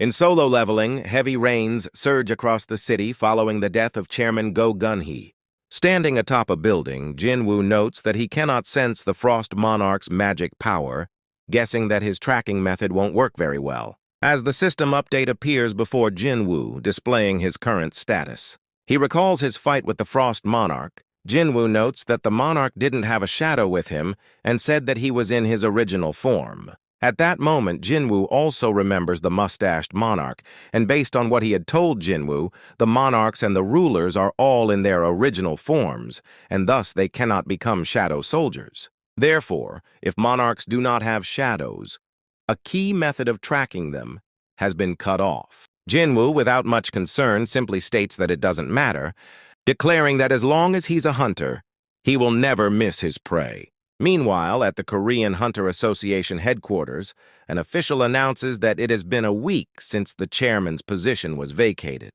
In solo leveling, heavy rains surge across the city following the death of Chairman Go Gun-hee. Standing atop a building, Jinwoo notes that he cannot sense the Frost Monarch's magic power, guessing that his tracking method won't work very well. As the system update appears before Jinwoo, displaying his current status. He recalls his fight with the Frost Monarch. Jinwoo notes that the Monarch didn't have a shadow with him and said that he was in his original form. At that moment, Jinwoo also remembers the mustached Monarch, and based on what he had told Jinwoo, the Monarchs and the rulers are all in their original forms, and thus they cannot become shadow soldiers. Therefore, if Monarchs do not have shadows, a key method of tracking them has been cut off. Jinwoo, without much concern, simply states that it doesn't matter, declaring that as long as he's a hunter, he will never miss his prey. Meanwhile, at the Korean Hunter Association headquarters, an official announces that it has been a week since the chairman's position was vacated.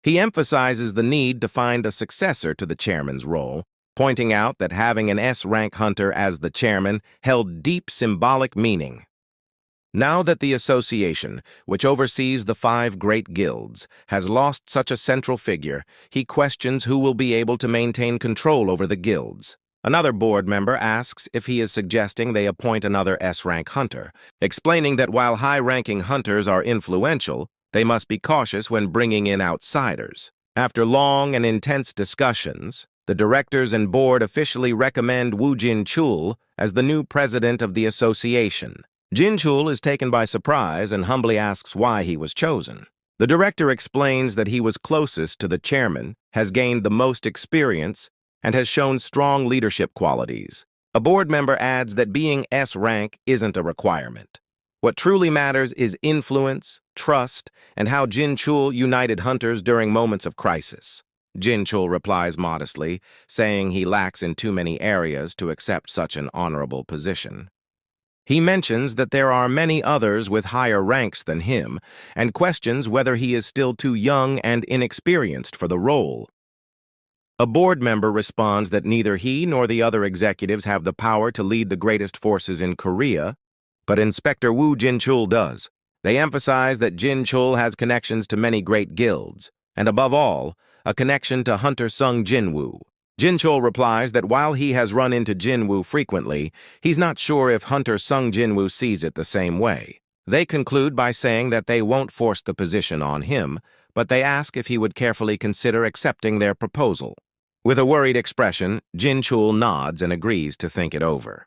He emphasizes the need to find a successor to the chairman's role, pointing out that having an S-rank hunter as the chairman held deep symbolic meaning. Now that the association, which oversees the 5 great guilds, has lost such a central figure, he questions who will be able to maintain control over the guilds. Another board member asks if he is suggesting they appoint another S-rank hunter, explaining that while high-ranking hunters are influential, they must be cautious when bringing in outsiders. After long and intense discussions, the directors and board officially recommend Woo Jin-chul as the new president of the association. Jin-chul is taken by surprise and humbly asks why he was chosen. The director explains that he was closest to the chairman, has gained the most experience, and has shown strong leadership qualities. A board member adds that being S-rank isn't a requirement. What truly matters is influence, trust, and how Jin-chul united hunters during moments of crisis. Jin-chul replies modestly, saying he lacks in too many areas to accept such an honorable position. He mentions that there are many others with higher ranks than him, and questions whether he is still too young and inexperienced for the role. A board member responds that neither he nor the other executives have the power to lead the greatest forces in Korea, but Inspector Woo Jin-chul does. They emphasize that Jin-chul has connections to many great guilds, and above all, a connection to Hunter Sung Jinwoo. Jin-chul replies that while he has run into Jinwoo frequently, he's not sure if Hunter Sung Jinwoo sees it the same way. They conclude by saying that they won't force the position on him, but they ask if he would carefully consider accepting their proposal. With a worried expression, Jin-chul nods and agrees to think it over.